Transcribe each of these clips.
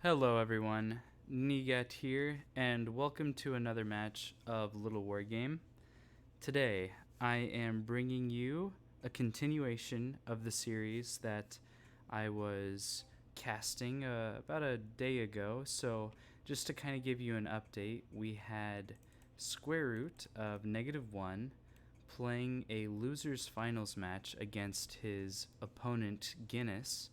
Hello everyone, Nigat here, and welcome to another match of Littlewargame. Today, I am bringing you a continuation of the series that I was casting about a day ago. So, just to kind of give you an update, we had Sqrtofneg1 playing a losers finals match against his opponent GUINNESS,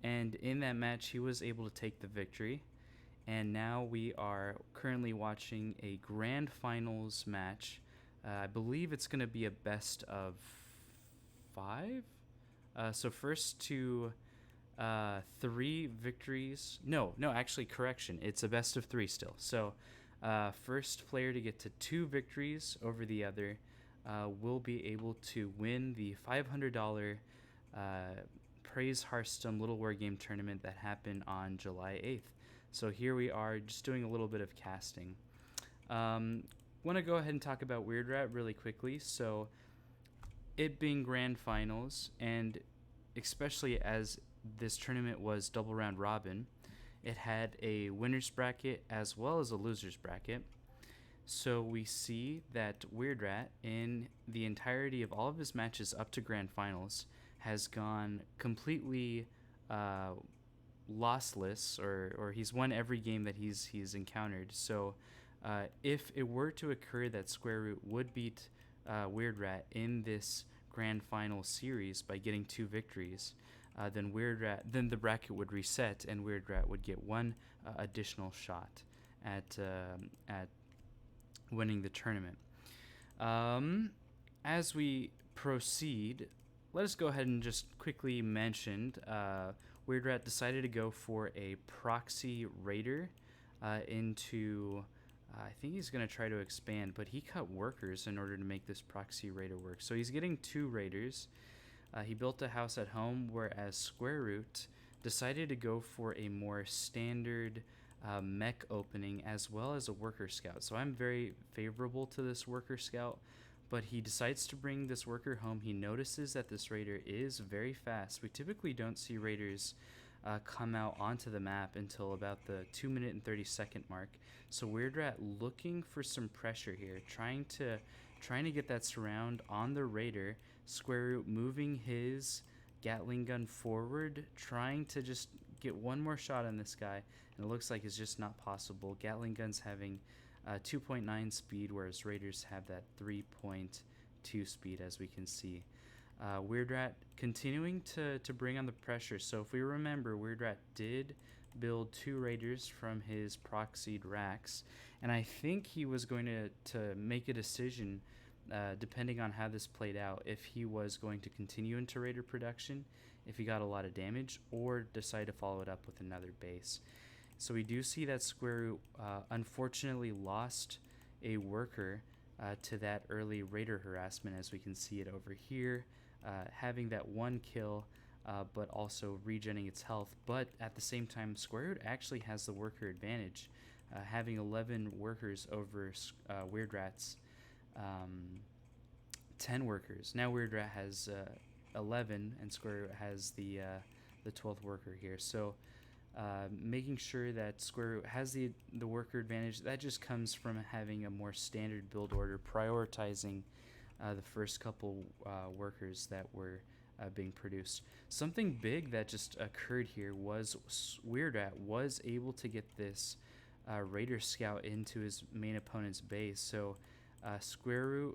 and in that match he was able to take the victory. And now we are currently watching a grand finals match. I believe it's going to be a best of 5. So first to 3 victories. No, actually, correction. It's a best of 3 still. So first player to get to 2 victories over the other will be able to win the $500 Praise Hearthstone Littlewargame Tournament that happened on July 8th. So here we are just doing a little bit of casting. Want to go ahead and talk about WeirdRat really quickly. So it being grand finals, and especially as this tournament was double round robin, it had a winner's bracket as well as a loser's bracket. So we see that WeirdRat, in the entirety of all of his matches up to grand finals, has gone completely lossless, or he's won every game that he's encountered. So if it were to occur that Sqrtofneg1 would beat WeirdRat in this grand final series by getting 2 victories, then the bracket would reset and WeirdRat would get one additional shot at winning the tournament. As we proceed, let us go ahead and just quickly mention WeirdRat decided to go for a proxy raider into I think he's going to try to expand, but he cut workers in order to make this proxy raider work. So he's getting 2 raiders. He built a house at home, whereas Sqrtofneg1 decided to go for a more standard mech opening as well as a worker scout. So I'm very favorable to this worker scout, but he decides to bring this worker home. He notices that this raider is very fast. We typically don't see raiders come out onto the map until about the 2-minute and 30-second mark. So WeirdRat looking for some pressure here, trying to get that surround on the raider. Sqrtofneg1 moving his Gatling gun forward, trying to just get one more shot on this guy, and it looks like it's just not possible. Gatling guns having 2.9 speed, whereas raiders have that 3.2 speed, as we can see. WeirdRat continuing to bring on the pressure. So if we remember, WeirdRat did build 2 raiders from his proxied racks, and I think he was going to make a decision depending on how this played out, if he was going to continue into raider production if he got a lot of damage, or decide to follow it up with another base. So we do see that Sqrtofneg1 unfortunately lost a worker to that early raider harassment, as we can see it over here, having that 1 kill, but also regenerating its health. But at the same time, Sqrtofneg1 actually has the worker advantage, having 11 workers over WeirdRat's 10 workers. Now WeirdRat has 11, and Sqrtofneg1 has the 12th worker here. So making sure that Sqrtofneg1 has the worker advantage, that just comes from having a more standard build order, prioritizing the first couple workers that were being produced. Something big that just occurred here was WeirdRat was able to get this raider scout into his main opponent's base. So Sqrtofneg1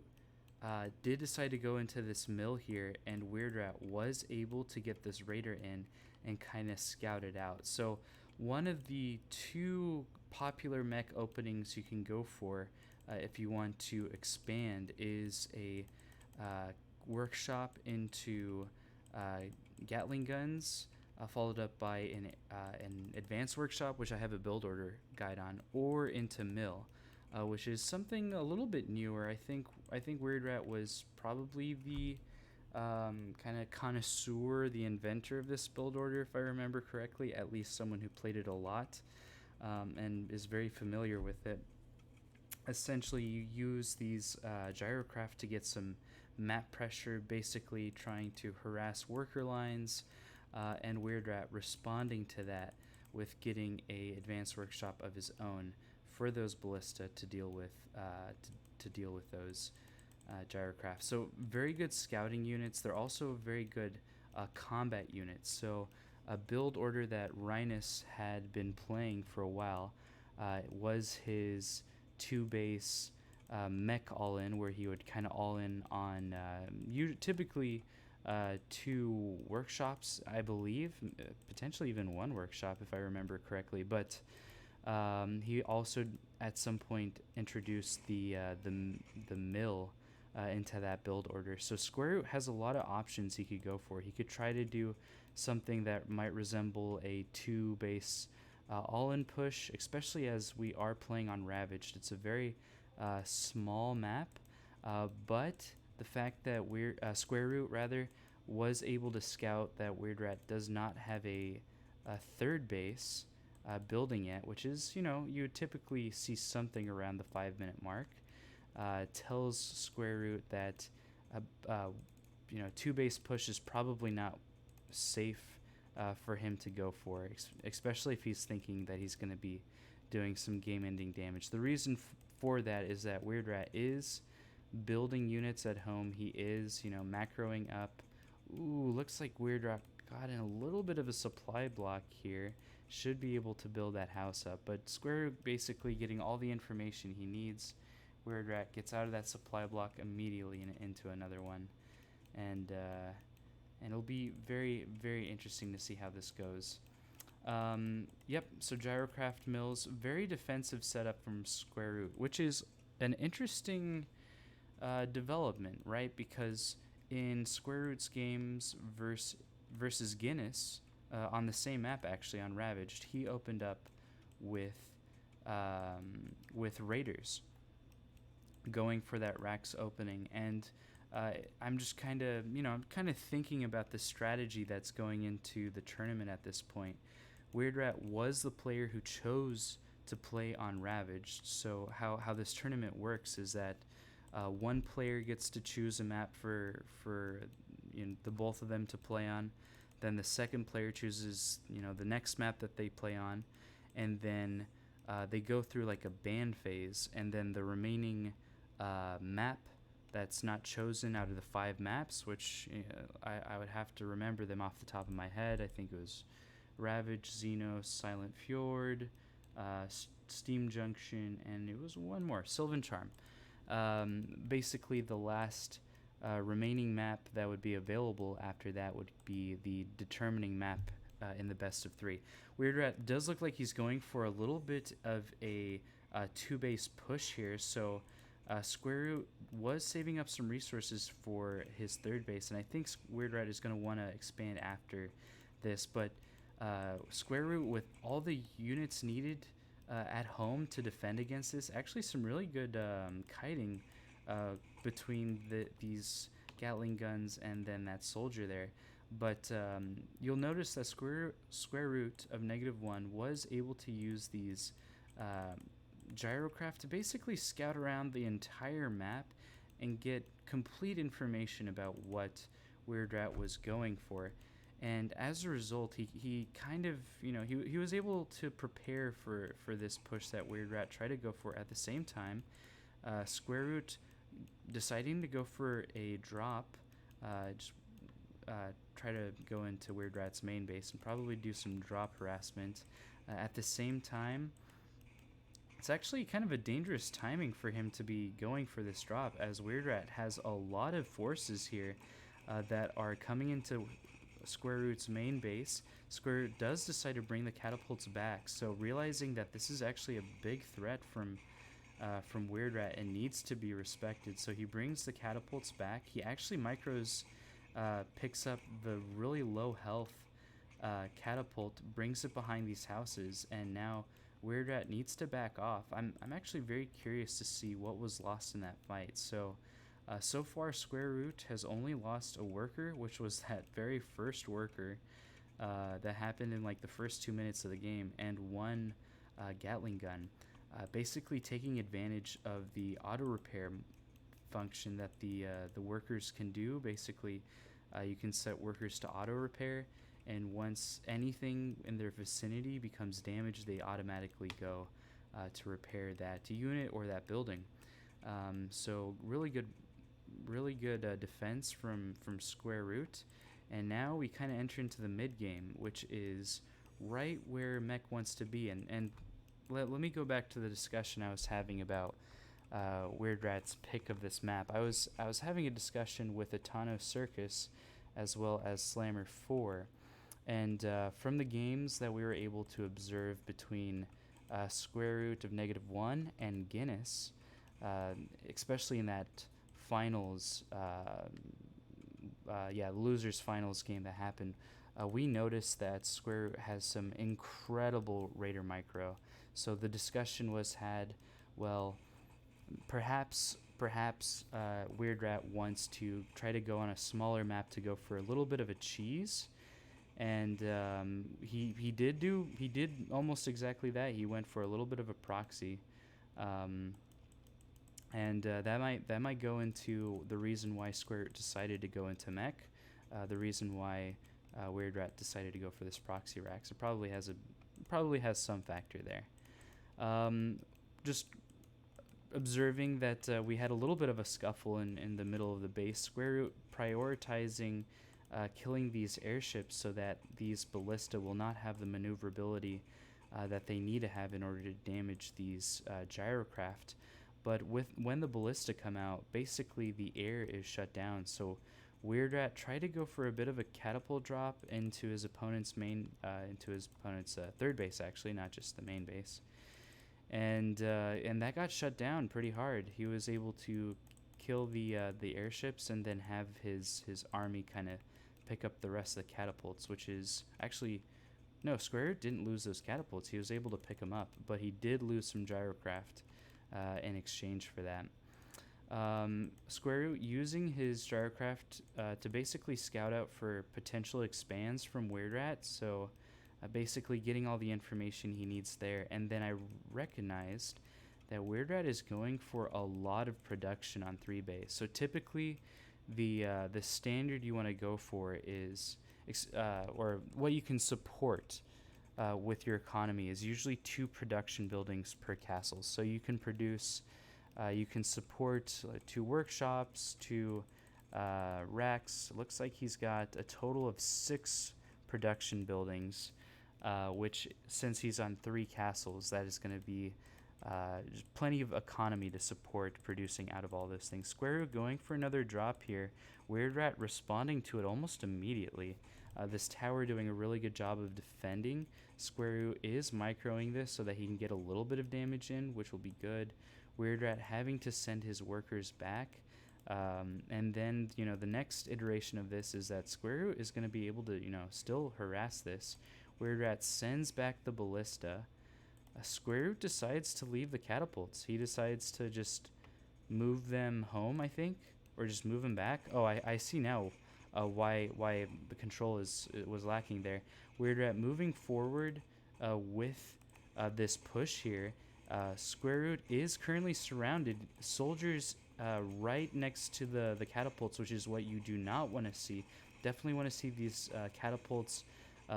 did decide to go into this mill here, and WeirdRat was able to get this raider in and kind of scout it out. So one of the 2 popular mech openings you can go for if you want to expand is a workshop into Gatling guns, followed up by an advanced workshop, which I have a build order guide on, or into mill, which is something a little bit newer. I think WeirdRat was probably the kind of connoisseur, the inventor of this build order, if I remember correctly, at least someone who played it a lot and is very familiar with it. Essentially, you use these gyrocraft to get some map pressure, basically trying to harass worker lines, and WeirdRat responding to that with getting a advanced workshop of his own for those ballista to deal with to deal with those gyrocraft. So very good scouting units. They're also very good combat units. So a build order that Rhinus had been playing for a while was his 2-base mech all-in, where he would kind of all-in on typically 2 workshops, I believe, potentially even 1 workshop if I remember correctly. But he also at some point introduced the mill into that build order. So Sqrtofneg1 has a lot of options he could go for. He could try to do something that might resemble a 2-base all-in push, especially as we are playing on Ravaged. It's a very small map, but the fact that Sqrtofneg1 was able to scout that WeirdRat does not have a 3rd base building yet, which is, you would typically see something around the 5-minute mark, tells Sqrtofneg1 that 2-base push is probably not safe for him to go for, especially if he's thinking that he's going to be doing some game-ending damage. The reason for that is that WeirdRat is building units at home. He is, macroing up. Ooh, looks like WeirdRat got in a little bit of a supply block here. Should be able to build that house up, but Sqrtofneg1 basically getting all the information he needs. WeirdRat gets out of that supply block immediately and into another one, and it'll be very, very interesting to see how this goes. Yep, so gyrocraft mills, very defensive setup from Sqrtofneg1, which is an interesting development, right? Because in Sqrtofneg1's games versus GUINNESS, on the same map actually, on Ravaged, he opened up with raiders, going for that Rax opening, and I'm just kind of thinking about the strategy that's going into the tournament at this point. WeirdRat was the player who chose to play on Ravaged, so how this tournament works is that one player gets to choose a map for the both of them to play on, then the second player chooses the next map that they play on, and then they go through like a ban phase, and then the remaining map that's not chosen out of the 5 maps, which I would have to remember them off the top of my head. I think it was Ravage, Xenos, Silent Fjord, Steam Junction, and it was one more, Sylvan Charm. Basically, the last remaining map that would be available after that would be the determining map in the best of 3. WeirdRat does look like he's going for a little bit of a 2-base push here, so Sqrtofneg1 was saving up some resources for his 3rd base, and I think WeirdRat is going to want to expand after this, but Sqrtofneg1 with all the units needed at home to defend against this, actually some really good kiting between these Gatling guns and then that soldier there. But you'll notice that Sqrtofneg1 was able to use these gyrocraft to basically scout around the entire map and get complete information about what WeirdRat was going for. And as a result, he kind of, he was able to prepare for this push that WeirdRat tried to go for. At the same time, Sqrtofneg1 deciding to go for a drop, try to go into WeirdRat's main base and probably do some drop harassment. At the same time, it's actually kind of a dangerous timing for him to be going for this drop, as WeirdRat has a lot of forces here that are coming into Sqrtofneg1's main base. Sqrtofneg1 does decide to bring the catapults back, so realizing that this is actually a big threat from WeirdRat and needs to be respected, so he brings the catapults back. He actually picks up the really low health catapult, brings it behind these houses, and now WeirdRat needs to back off. I'm actually very curious to see what was lost in that fight. So far Sqrtofneg1 has only lost a worker, which was that very first worker that happened in like the first 2 minutes of the game, and 1 Gatling gun, basically taking advantage of the auto repair function that the workers can do. Basically, you can set workers to auto repair, and once anything in their vicinity becomes damaged, they automatically go to repair that unit or that building. So really good defense from Sqrtofneg1. And now we kind of enter into the mid game, which is right where MECH wants to be. And let me go back to the discussion I was having about WeirdRat's pick of this map. I was having a discussion with ItanoCircus as well as Slammer4, and from the games that we were able to observe between Sqrtofneg1 and GUINNESS, especially in that finals, losers finals game that happened, we noticed that Sqrtofneg has some incredible Raider micro. So the discussion was had, well, perhaps WeirdRat wants to try to go on a smaller map to go for a little bit of a cheese, and he did almost exactly that. He went for a little bit of a proxy, and that might go into the reason why Sqrtofneg decided to go into MECH, the reason why WeirdRat decided to go for this proxy rack. So probably has some factor there. Just observing that we had a little bit of a scuffle in the middle of the base. Sqrtofneg prioritizing killing these airships so that these ballista will not have the maneuverability that they need to have in order to damage these gyrocraft. But when the ballista come out, basically the air is shut down. So WeirdRat tried to go for a bit of a catapult drop into his opponent's third base, actually, not just the main base. And that got shut down pretty hard. He was able to kill the airships and then have his army kind of pick up the rest of the catapults, which is actually, no, Sqrtofneg didn't lose those catapults. He was able to pick them up, but he did lose some gyrocraft in exchange for that. Sqrtofneg using his gyrocraft to basically scout out for potential expands from WeirdRat, so basically getting all the information he needs there. And then I recognized that WeirdRat is going for a lot of production on 3 base. So typically the standard you want to go for is or what you can support with your economy is usually 2 production buildings per castle. So you can produce you can support 2 workshops, 2 racks. It looks like he's got a total of 6 production buildings, which, since he's on 3 castles, that is going to be just plenty of economy to support producing out of all those things. Sqrtofneg going for another drop here. WeirdRat responding to it almost immediately. This tower doing a really good job of defending. Sqrtofneg is microing this so that he can get a little bit of damage in, which will be good. WeirdRat having to send his workers back. And then, the next iteration of this is that Sqrtofneg is going to be able to, still harass this. WeirdRat sends back the ballista. Sqrtofneg decides to leave the catapults. He decides to just move them home, I think, or just move them back. Oh, I see now why the control was lacking there. WeirdRat moving forward with this push here. Sqrtofneg is currently surrounded. Soldiers right next to the catapults, which is what you do not want to see. Definitely want to see these catapults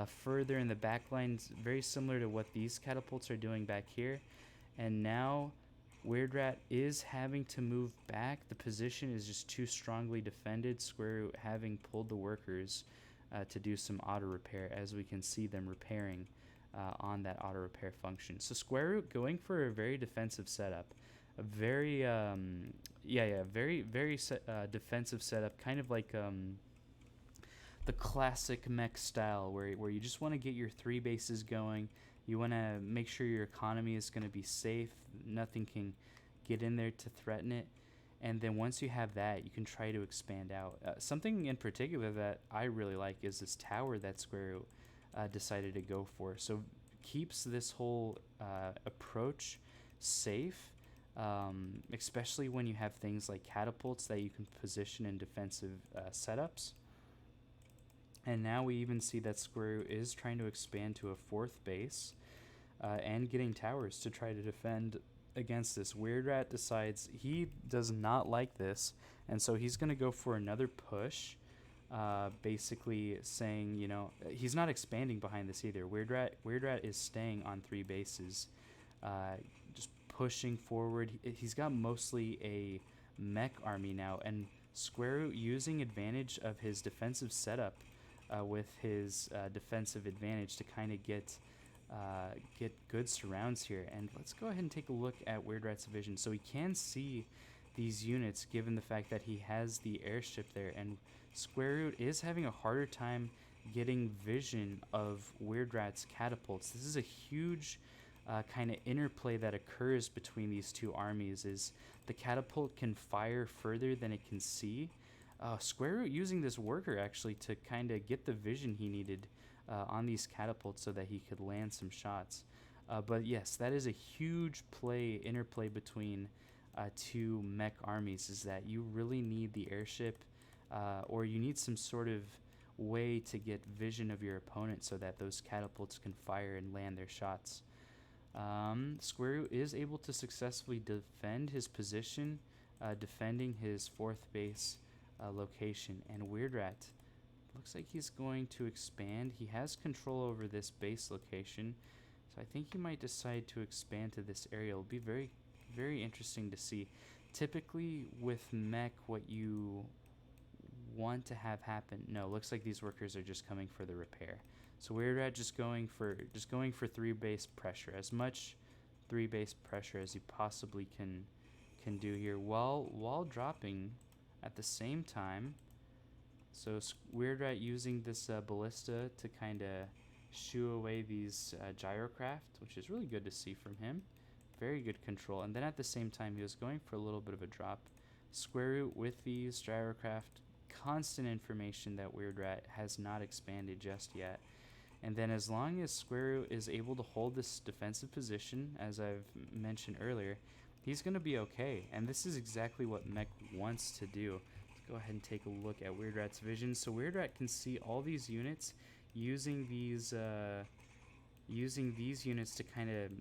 further in the back lines, very similar to what these catapults are doing back here. And now WeirdRat is having to move back. The position is just too strongly defended. Sqrtofneg having pulled the workers to do some auto repair, as we can see them repairing on that auto repair function. So Sqrtofneg going for a very defensive setup, a very very defensive setup, kind of like the classic mech style, where you just want to get your 3 bases going. You want to make sure your economy is going to be safe. Nothing can get in there to threaten it. And then once you have that, you can try to expand out. Something in particular that I really like is this tower that Sqrtofneg decided to go for. So keeps this whole approach safe, especially when you have things like catapults that you can position in defensive setups. And now we even see that Sqrtofneg is trying to expand to a 4th base and getting towers to try to defend against this. WeirdRat decides he does not like this, and so he's going to go for another push. basically saying, you know, he's not expanding behind this either. WeirdRat is staying on 3 bases, just pushing forward. He's got mostly a mech army now, and Sqrtofneg1 using advantage of his defensive setup with his defensive advantage to kind of get good surrounds here. And let's go ahead and take a look at WeirdRat's vision. So he can see these units given the fact that he has the airship there, and Sqrtofneg1 is having a harder time getting vision of WeirdRat's catapults. This is a huge kind of interplay that occurs between these two armies. Is the catapult can fire further than it can see. Sqrtofneg1 using this worker actually to kind of get the vision he needed on these catapults so that he could land some shots. But yes, that is a huge interplay between two mech armies, is that you really need the airship or you need some sort of way to get vision of your opponent so that those catapults can fire and land their shots. Sqrtofneg1 is able to successfully defend his position, defending his 4th base location, and WeirdRat looks like he's going to expand. He has control over this base location, so I think he might decide to expand to this area. It'll be very, very interesting to see. Typically with mech, what you want to have happen, no, looks like these workers are just coming for the repair. So WeirdRat just going for 3 base pressure, as much 3 base pressure as you possibly can do here, while dropping at the same time. So WeirdRat using this ballista to kind of shoo away these gyrocraft, which is really good to see from him. Very good control. And then at the same time, he was going for a little bit of a drop. Sqrtofneg1 with these gyrocraft, constant information that WeirdRat has not expanded just yet. And then as long as Sqrtofneg1 is able to hold this defensive position, as I've mentioned earlier, he's going to be okay. And this is exactly what MECH wants to do. Let's go ahead and take a look at WeirdRat's vision. So WeirdRat can see all these units using these units to kind of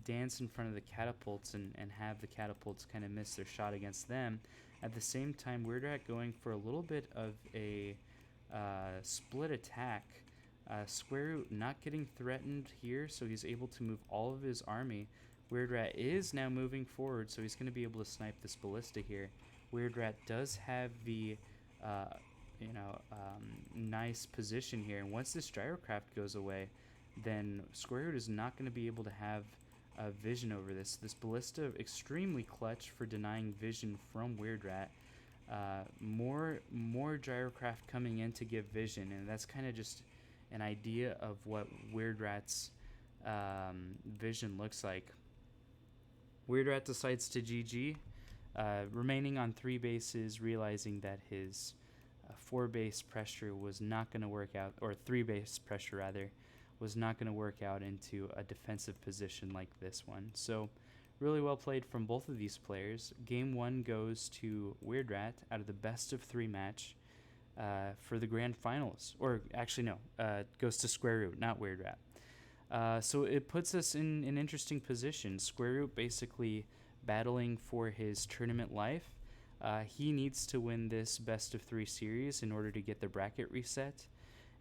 dance in front of the catapults and have the catapults kind of miss their shot against them. At the same time, WeirdRat going for a little bit of a split attack. Sqrtofneg1 not getting threatened here, so he's able to move all of his army. WeirdRat is now moving forward, so he's going to be able to snipe this ballista here. WeirdRat does have the nice position here, and once this gyrocraft goes away, then Sqrtofneg1 is not going to be able to have vision over this. This ballista extremely clutch for denying vision from WeirdRat. More gyrocraft coming in to give vision, and that's kind of just an idea of what WeirdRat's vision looks like. WeirdRat decides to GG, remaining on 3 bases, realizing that his 4 base pressure was not going to work out, or 3 base pressure rather, was not going to work out into a defensive position like this one. So really well played from both of these players. Game 1 goes to WeirdRat out of the best of 3 match for the grand finals. Or actually no, goes to Sqrtofneg1, not WeirdRat. So it puts us in an interesting position. Sqrtofneg1 basically battling for his tournament life. He needs to win this best of 3 series in order to get the bracket reset.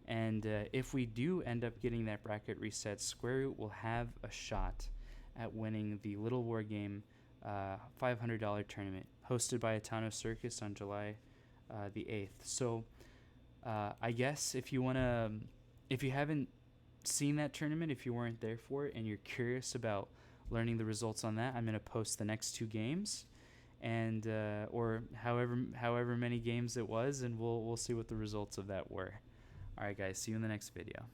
And if we do end up getting that bracket reset, Sqrtofneg1 will have a shot at winning the Littlewargame $500 tournament hosted by ItanoCircus on July the 8th. So I guess if you haven't seen that tournament, if you weren't there for it and you're curious about learning the results on that, I'm going to post the next 2 games, and or however many games it was, and we'll see what the results of that were. All right, guys, see you in the next video.